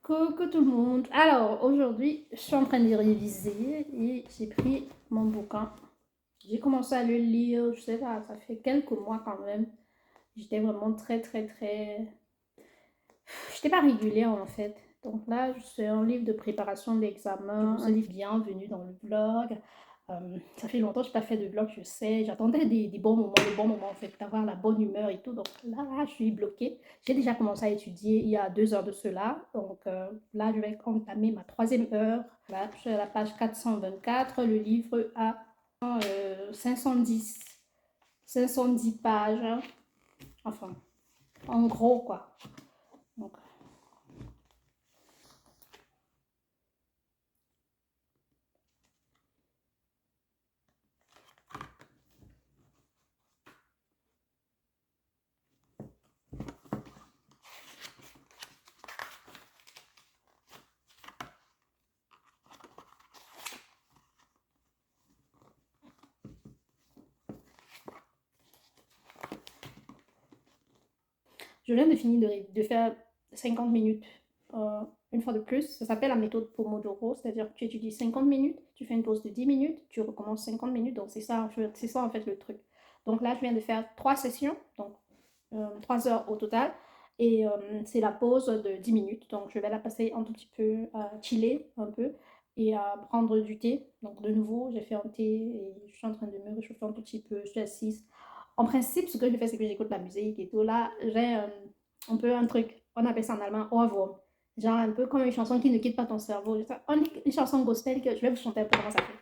Coucou tout le monde. Alors, aujourd'hui, je suis en train de réviser et j'ai pris mon bouquin. J'ai commencé à le lire, je sais pas, ça fait quelques mois quand même. J'étais vraiment très. J'étais pas régulière en fait. Donc là, c'est un livre de préparation d'examen, un livre bienvenue dans le blog. Ça fait longtemps que je n'ai pas fait de vlog, je sais. J'attendais des bons moments, les bons moments en fait, d'avoir la bonne humeur et tout. Donc là, je suis bloquée. J'ai déjà commencé à étudier il y a 2 heures de cela. Donc là, je vais entamer ma 3e heure. Là, je suis à la page 424. Le livre a 510, 510 pages. Enfin, en gros quoi. Donc, je viens de finir de faire 50 minutes une fois de plus. Ça s'appelle la méthode Pomodoro, c'est-à-dire que tu étudies 50 minutes, tu fais une pause de 10 minutes, tu recommences 50 minutes. Donc c'est ça, en fait le truc. Donc là, je viens de faire 3 sessions, donc 3 heures au total. Et c'est la pause de 10 minutes. Donc je vais la passer un tout petit peu à chiller un peu et à prendre du thé. Donc de nouveau, j'ai fait un thé et je suis en train de me réchauffer un tout petit peu. Je suis assise. En principe, ce que je fais, c'est que j'écoute la musique et tout. Là, j'ai un peu un truc, on appelle ça en allemand Ohrwurm. Genre un peu comme une chanson qui ne quitte pas ton cerveau. Une chanson gospel que je vais vous chanter un peu comment ça fait.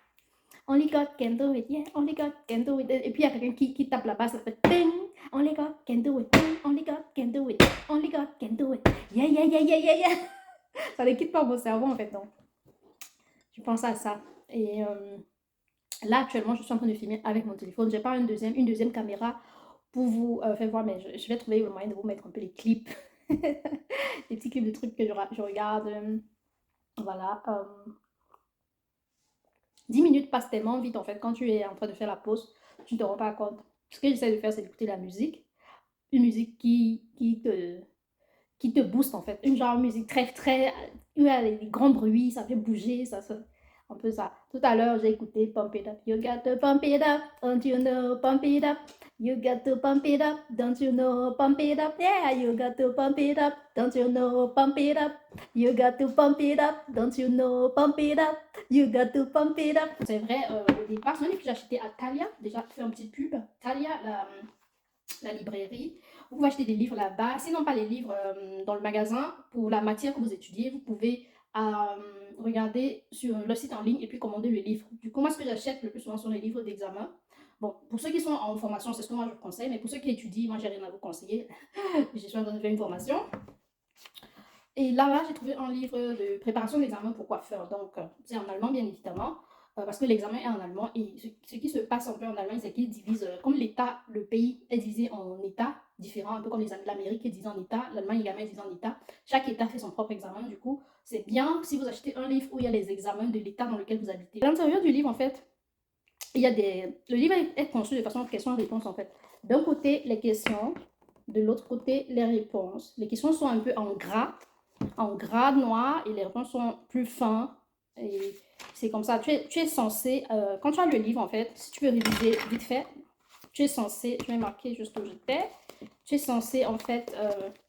Only God can do it, yeah, only God can do it. Et puis il y a quelqu'un qui tape la basse, ça fait ping, only God can do it, ping, only God can do it, only God can do it, yeah. Ça ne quitte pas mon cerveau en fait, donc je pense à ça. Et là actuellement, je suis en train de filmer avec mon téléphone. J'ai pas une deuxième caméra pour vous faire voir, mais je vais trouver le moyen de vous mettre un peu les clips, les petits clips de trucs que je regarde. Voilà. 10 minutes passent tellement vite en fait quand tu es en train de faire la pause, tu ne te rends pas compte. Ce que j'essaie de faire, c'est d'écouter la musique, une musique qui te booste en fait, une genre de musique très, où il y a les grands bruits, ça fait bouger, un peu ça. Tout à l'heure, j'ai écouté Pump It Up, you got to pump it up, don't you know, pump it up, you got to pump it up, don't you know, pump it up, yeah, you got to pump it up, don't you know, pump it up, you got to pump it up, don't you know, pump it up, you got to pump it up. C'est vrai, au départ, c'est un livre que j'ai acheté à Thalia, déjà, fait un petit pub, Thalia, la librairie. Vous pouvez acheter des livres là-bas. Sinon, pas les livres dans le magasin. Pour la matière que vous étudiez, vous pouvez regarder sur le site en ligne et puis commander le livre. Du coup, moi, ce que j'achète le plus souvent sont les livres d'examen. Bon, pour ceux qui sont en formation, c'est ce que moi je vous conseille, mais pour ceux qui étudient, moi, j'ai rien à vous conseiller. Je suis en train de faire une formation. Et là, j'ai trouvé un livre de préparation d'examen pour coiffeur. Donc, c'est en allemand, bien évidemment, parce que l'examen est en allemand. Et ce qui se passe un peu en Allemagne, c'est qu'ils divisent, comme l'État, le pays est divisé en États différents, un peu comme l'Amérique est divisée en États, l'Allemagne également est divisée en États. Chaque État fait son propre examen. Du coup, c'est bien si vous achetez un livre où il y a les examens de l'État dans lequel vous habitez. À l'intérieur du livre, en fait, le livre est conçu de façon question-réponse, en fait. D'un côté, les questions, de l'autre côté, les réponses. Les questions sont un peu en gras noir et les réponses sont plus fins. Et c'est comme ça. Tu es censé, quand tu as le livre, en fait, si tu veux réviser vite fait, tu es censé, je vais marquer juste où j'étais, tu es censé, en fait,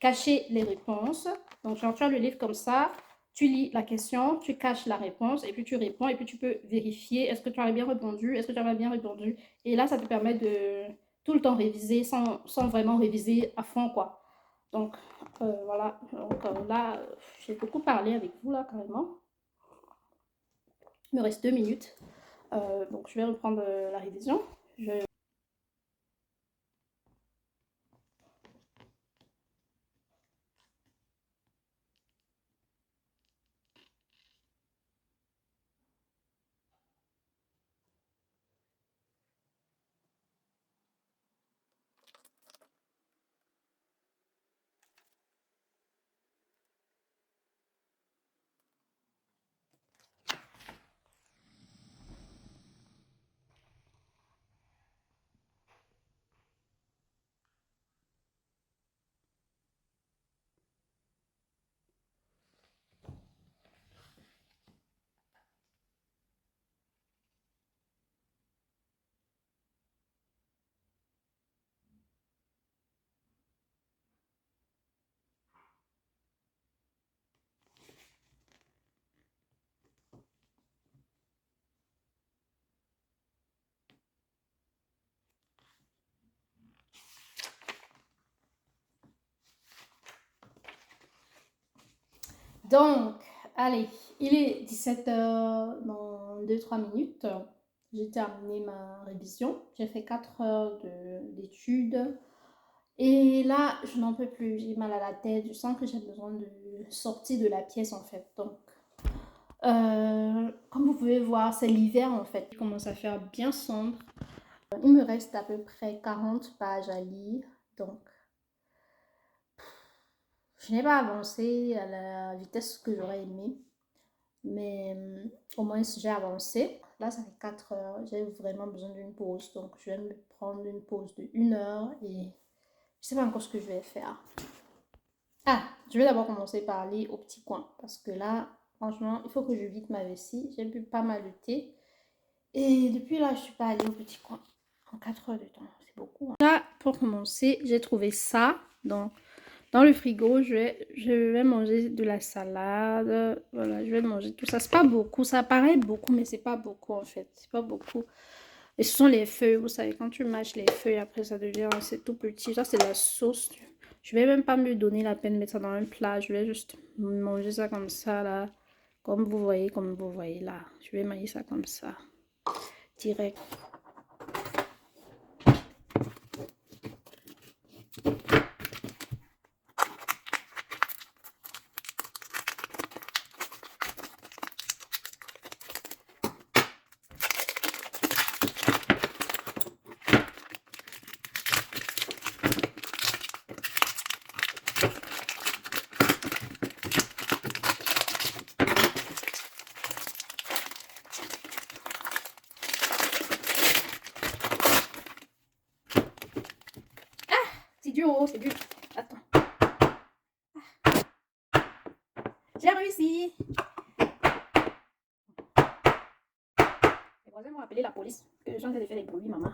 cacher les réponses. Donc, quand tu as le livre comme ça, tu lis la question, tu caches la réponse et puis tu réponds et puis tu peux vérifier est-ce que tu as bien répondu, est-ce que tu as bien répondu. Et là, ça te permet de tout le temps réviser sans vraiment réviser à fond, quoi. Donc, voilà. Donc, là, j'ai beaucoup parlé avec vous, là, carrément. Il me reste 2 minutes. Donc, je vais reprendre la révision. Donc, allez, il est 17 h dans 2-3 minutes. J'ai terminé ma révision. J'ai fait 4 heures d'études. Et là, je n'en peux plus. J'ai mal à la tête. Je sens que j'ai besoin de sortir de la pièce en fait. Donc, comme vous pouvez voir, c'est l'hiver en fait. Il commence à faire bien sombre. Il me reste à peu près 40 pages à lire. Donc, je n'ai pas avancé à la vitesse que j'aurais aimé. Mais au moins, j'ai avancé. Là, ça fait 4 heures. J'ai vraiment besoin d'une pause. Donc, je vais me prendre une pause de 1 heure et je sais pas encore ce que je vais faire. Ah, je vais d'abord commencer par aller au petit coin parce que là, franchement, il faut que je vide ma vessie. J'ai bu pas mal de thé et depuis là, je suis pas allée au petit coin en 4 heures de temps. C'est beaucoup, hein. Là, pour commencer, j'ai trouvé ça. Donc, dans le frigo, je vais manger de la salade. Voilà, je vais manger tout ça. C'est pas beaucoup. Ça paraît beaucoup, mais c'est pas beaucoup en fait. C'est pas beaucoup. Et ce sont les feuilles. Vous savez, quand tu mâches les feuilles, après ça devient, c'est tout petit. Ça, c'est la sauce. Je vais même pas me donner la peine de mettre ça dans un plat. Je vais juste manger ça comme ça là. Comme vous voyez là. Je vais manger ça comme ça. Direct. C'est dur, oh, c'est dur. Attends. J'ai réussi. Les voisins m'ont appelé la police. Que les gens ont fait des bruits, maman.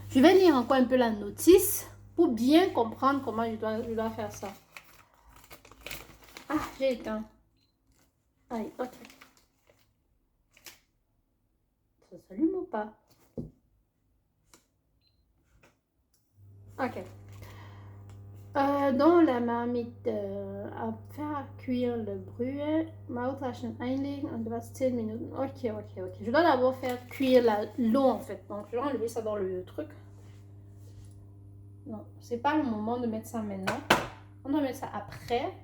Je vais lire encore un peu la notice pour bien comprendre comment je dois faire ça. Ah, j'ai éteint. Allez, ok. Ça s'allume ou pas? Ok. Dans la marmite, à faire cuire le bruet, Maultaschen einlegen und was 10 Minuten. Ok, ok, ok. Je dois d'abord faire cuire l'eau en fait. Donc, je vais enlever ça dans le truc. Non, c'est pas le moment de mettre ça maintenant. On doit mettre ça après.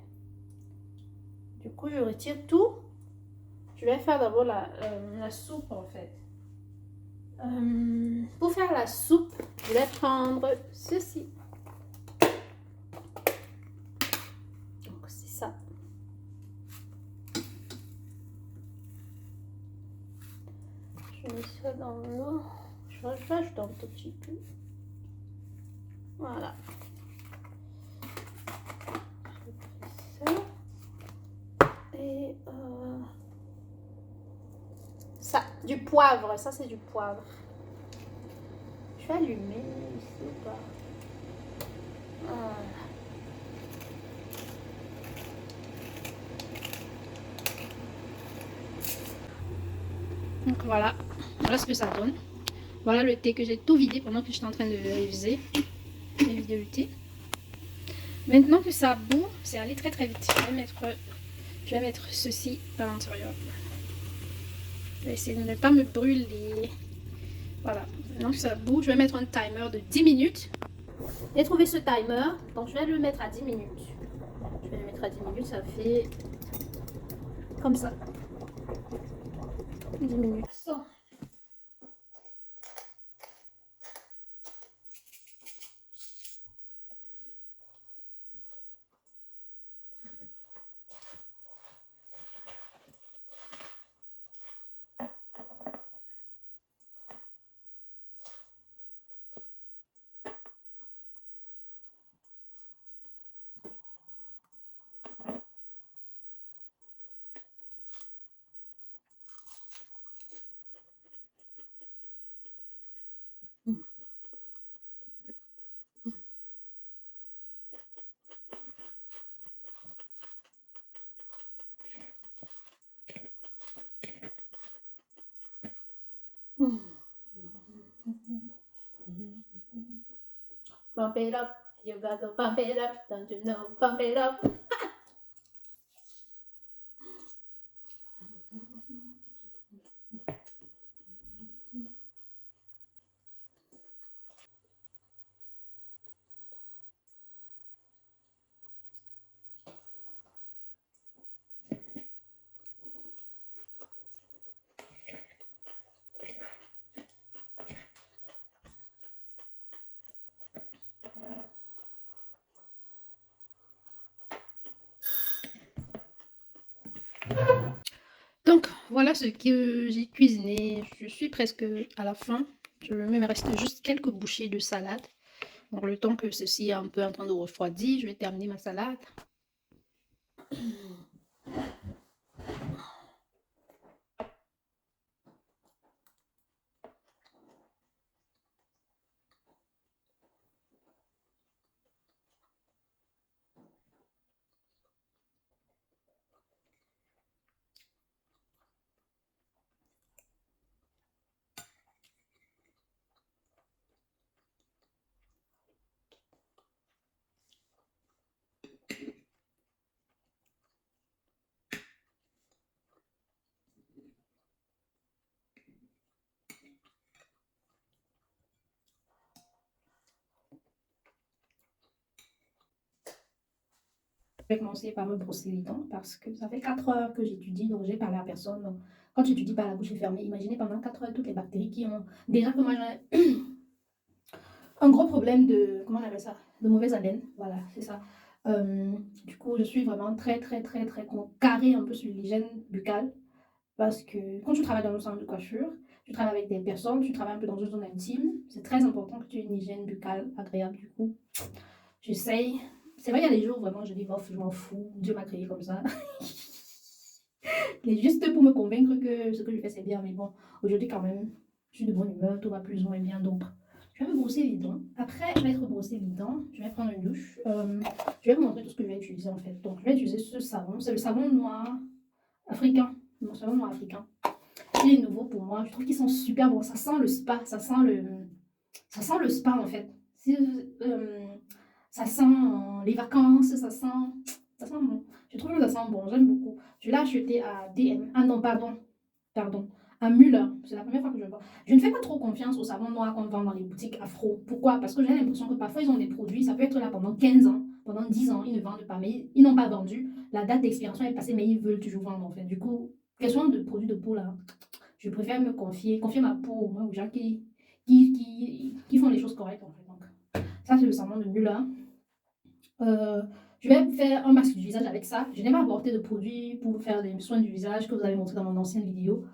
Du coup, je retire tout. Je vais faire d'abord la soupe en fait. Pour faire la soupe, je vais prendre ceci. Donc, c'est ça. Je mets ça dans l'eau. Je rajoute un tout petit peu. Voilà. Je fais ça. Et ça, du poivre. Ça, c'est du poivre. Je vais allumer ici ou pas? Voilà. Donc voilà. Voilà ce que ça donne. Voilà le thé que j'ai tout vidé pendant que j'étais en train de réviser. J'ai vidé le thé. Maintenant que ça bout, c'est allé très très vite. Je vais mettre ceci à l'intérieur. Je vais essayer de ne pas me brûler. Voilà. Maintenant que ça bout, je vais mettre un timer de 10 minutes. J'ai trouvé ce timer, donc je vais le mettre à 10 minutes. Je vais le mettre à 10 minutes, ça fait comme ça. 10 minutes. So. Pump it up, you gotta pump it up, don't you know, pump it up. Voilà ce que j'ai cuisiné. Je suis presque à la fin. Il me reste juste quelques bouchées de salade. Donc, le temps que ceci est un peu en train de refroidir, je vais terminer ma salade. Je vais commencer par me brosser les dents parce que ça fait 4 heures que j'étudie, donc j'ai parlé à personne. Donc, quand tu étudies par la bouche est fermée, imaginez pendant 4 heures toutes les bactéries qui ont. Déjà que moi j'ai un gros problème de. Comment on appelle ça? De mauvaise haleine. Voilà, c'est ça. Euh, du coup, je suis vraiment très carré un peu sur l'hygiène buccale. Parce que quand tu travailles dans le salon de coiffure, tu travailles avec des personnes, tu travailles un peu dans une zone intime, c'est très important que tu aies une hygiène buccale agréable. Du coup, j'essaye. C'est vrai, il y a des jours vraiment, je dis, bof, je m'en fous, Dieu m'a créé comme ça. C'est juste pour me convaincre que ce que je fais, c'est bien. Mais bon, aujourd'hui, quand même, je suis de bonne humeur, tout va plus ou moins bien. Donc, je vais me brosser les dents. Après, je vais être brossé les dents, je vais prendre une douche. Je vais vous montrer tout ce que je vais utiliser en fait. Donc, je vais utiliser ce savon. C'est le savon noir africain. Non, savon noir africain. Il est nouveau pour moi. Je trouve qu'ils sont super bons. Ça sent le spa. Ça sent le spa en fait. Ça sent les vacances. Ça sent bon. Je trouve que ça sent bon. J'aime beaucoup. Je l'ai acheté à DM. Ah non, pardon. À Muller. C'est la première fois que je le vois. Je ne fais pas trop confiance aux savons noirs qu'on vend dans les boutiques afro. Pourquoi? Parce que j'ai l'impression que parfois ils ont des produits. Ça peut être là pendant 15 ans. Pendant 10 ans, ils ne vendent pas, mais ils n'ont pas vendu. La date d'expiration est passée, mais ils veulent toujours vendre en fait. Du coup, question de produits de peau là, je préfère confier ma peau aux gens qui font les choses correctes en fait. Donc, ça, c'est le savon de Muller. Euh, je vais faire un masque du visage avec ça. Je n'ai pas apporté de produits pour faire des soins du visage que vous avez montré dans mon ancienne vidéo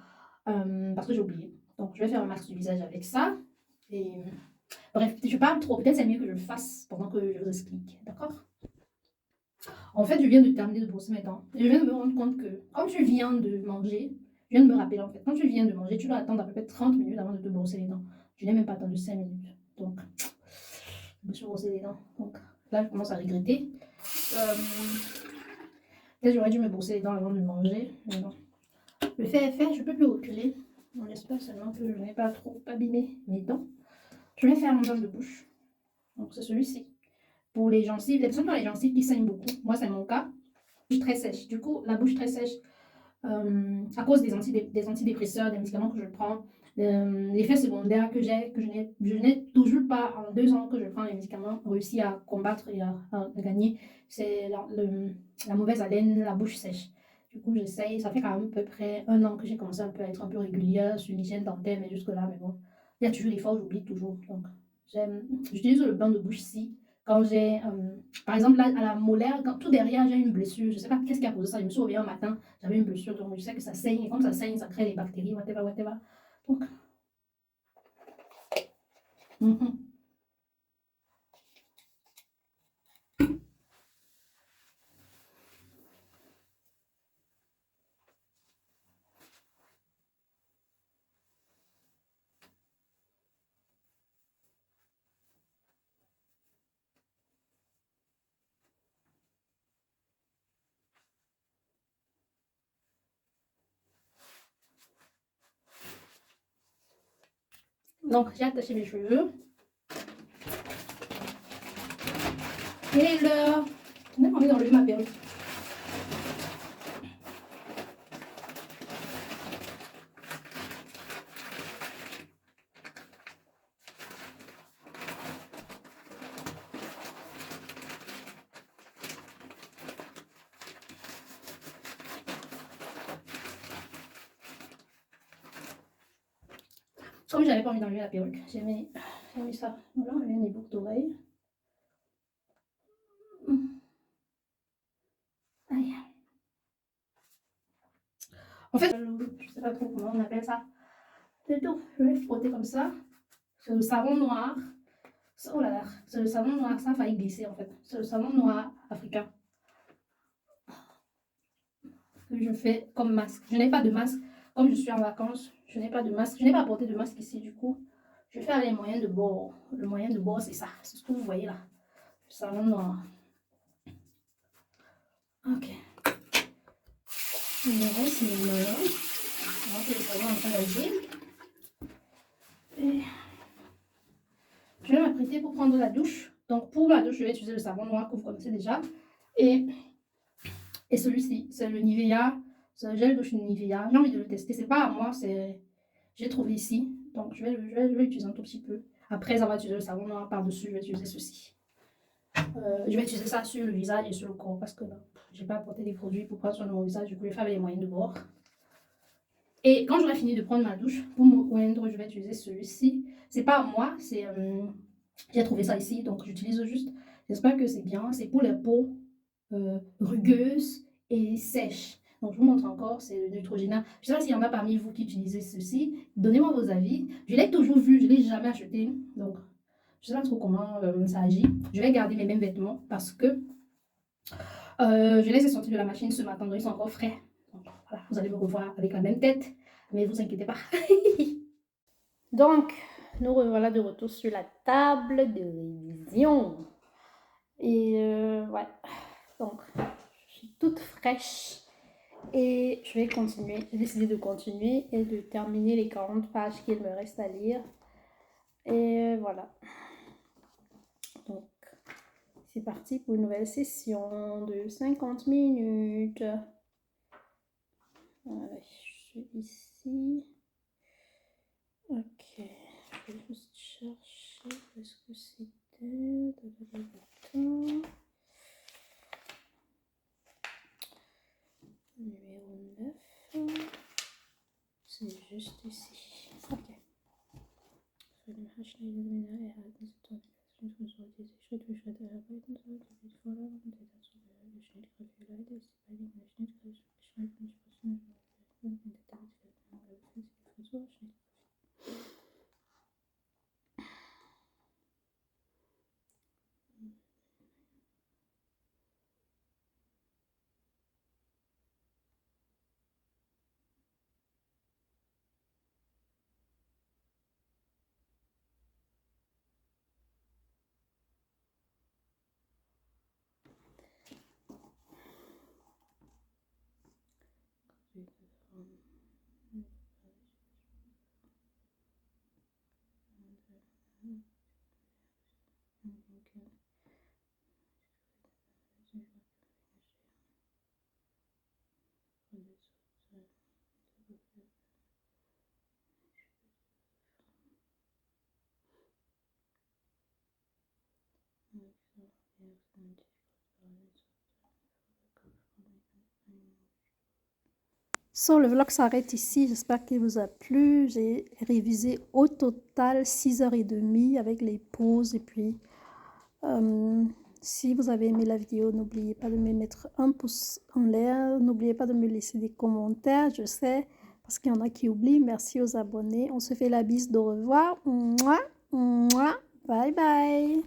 parce que j'ai oublié. Donc, je vais faire un masque du visage avec ça. Et bref, je parle trop. Peut-être c'est mieux que je le fasse pendant que je vous explique. D'accord? En fait, je viens de terminer de brosser mes dents. Et je viens de me rendre compte que quand tu viens de manger, je viens de me rappeler en fait, quand tu viens de manger, tu dois attendre à peu près 30 minutes avant de te brosser les dents. Je n'ai même pas attendu 5 minutes. Donc, je me suis brossé les dents. Donc, là, je commence à regretter. Euh, Peut-être j'aurais dû me brosser les dents avant de manger. Mais bon. Le fait est fait, je ne peux plus reculer. On espère seulement que je n'ai pas trop abîmé mes dents. Je vais faire un bain de bouche. Donc, c'est celui-ci. Pour les gencives, les personnes qui ont les gencives qui saignent beaucoup. Moi, c'est mon cas. Bouche très sèche. Du coup, la bouche très sèche, à cause des antidépresseurs, des médicaments que je prends, l'effet secondaire que je n'ai toujours pas en 2 ans que je prends les médicaments réussi à combattre et à gagner, c'est la mauvaise haleine, la bouche sèche. Du coup, j'essaye, ça fait quand même à peu près 1 an que j'ai commencé un peu à être un peu régulière sur l'hygiène dentaire, mais jusque-là, mais bon, il y a toujours des fois où j'oublie toujours. Donc, j'utilise le bain de bouche-ci quand j'ai, par exemple, là, à la molaire, tout derrière, j'ai une blessure. Je ne sais pas qu'est-ce qui a causé ça. Je me suis réveillée un matin, j'avais une blessure, donc je sais que ça saigne. Et comme ça saigne, ça crée des bactéries, whatever, whatever. Donc, mhm. Donc, j'ai attaché mes cheveux. Et l'heure. Je n'ai pas envie d'enlever ma perruque. Comme j'avais pas envie d'enlever la perruque, j'ai mis ça. Voilà, j'ai mis mes boucles d'oreilles. Aïe. En fait, je sais pas trop comment on appelle ça. C'est tout. Je vais frotter comme ça. C'est le savon noir. Oh là là, c'est le savon noir. Ça a failli glisser en fait. C'est le savon noir africain que je fais comme masque. Je n'ai pas de masque. Comme je suis en vacances, je n'ai pas de masque. Je n'ai pas apporté de masque ici du coup. Je vais faire les moyens de bord. Le moyen de bord, c'est ça. C'est ce que vous voyez là. Le savon noir. Ok. Le reste, c'est le noir. On va faire le savon en train d'agir. Et je vais m'apprêter pour prendre la douche. Donc pour la douche, je vais utiliser le savon noir que vous connaissez déjà. Et celui-ci, c'est le Nivea. C'est le gel douche Nivea. J'ai envie de le tester. C'est pas à moi, c'est j'ai trouvé ici. Donc je vais l'utiliser un tout petit peu. Après avoir utilisé le savon noir par-dessus, je vais utiliser ceci. Je vais utiliser ça sur le visage et sur le corps parce que j'ai pas apporté des produits pour prendre soin de mon visage. Du coup, je vais faire les moyens de bord. Et quand j'aurai fini de prendre ma douche, pour me oindre, je vais utiliser celui-ci. C'est pas à moi, c'est j'ai trouvé ça ici, donc j'utilise juste. J'espère que c'est bien. C'est pour les peaux rugueuses et sèches. Donc je vous montre encore, c'est le Neutrogena. Je ne sais pas s'il y en a parmi vous qui utilisez ceci. Donnez-moi vos avis. Je l'ai toujours vu, je ne l'ai jamais acheté. Donc je ne sais pas trop comment ça agit. Je vais garder mes mêmes vêtements parce que je les ai sortis de la machine ce matin, donc ils sont encore frais. Donc voilà, vous allez me revoir avec la même tête, mais vous inquiétez pas. Donc, nous revoilà de retour sur la table de révision. Et ouais, donc je suis toute fraîche et je vais continuer. J'ai décidé de continuer et de terminer les 40 pages qu'il me reste à lire. Et voilà. Donc, c'est parti pour une nouvelle session de 50 minutes. Voilà, je suis ici. Ok, je vais juste chercher où est-ce que c'était. Numéro 9. C'est juste ici. Ok. Für den Haschneideminar erhalten Sie dort Schnittversuche, die sich Schritt für Schritt erarbeiten sollte, wie die Vorlage und der dazugehörige Schnittgriff leider ist die beiliegende Schnittgriff beschreibt nicht passende und in der Darstellung oder befindliche Frisur Schnittgriff. So, le vlog s'arrête ici. J'espère qu'il vous a plu. J'ai révisé au total 6h30 avec les pauses. Et puis, si vous avez aimé la vidéo, n'oubliez pas de me mettre un pouce en l'air. N'oubliez pas de me laisser des commentaires. Je sais, parce qu'il y en a qui oublient. Merci aux abonnés. On se fait la bise. Au revoir. Mouah, mouah. Bye bye.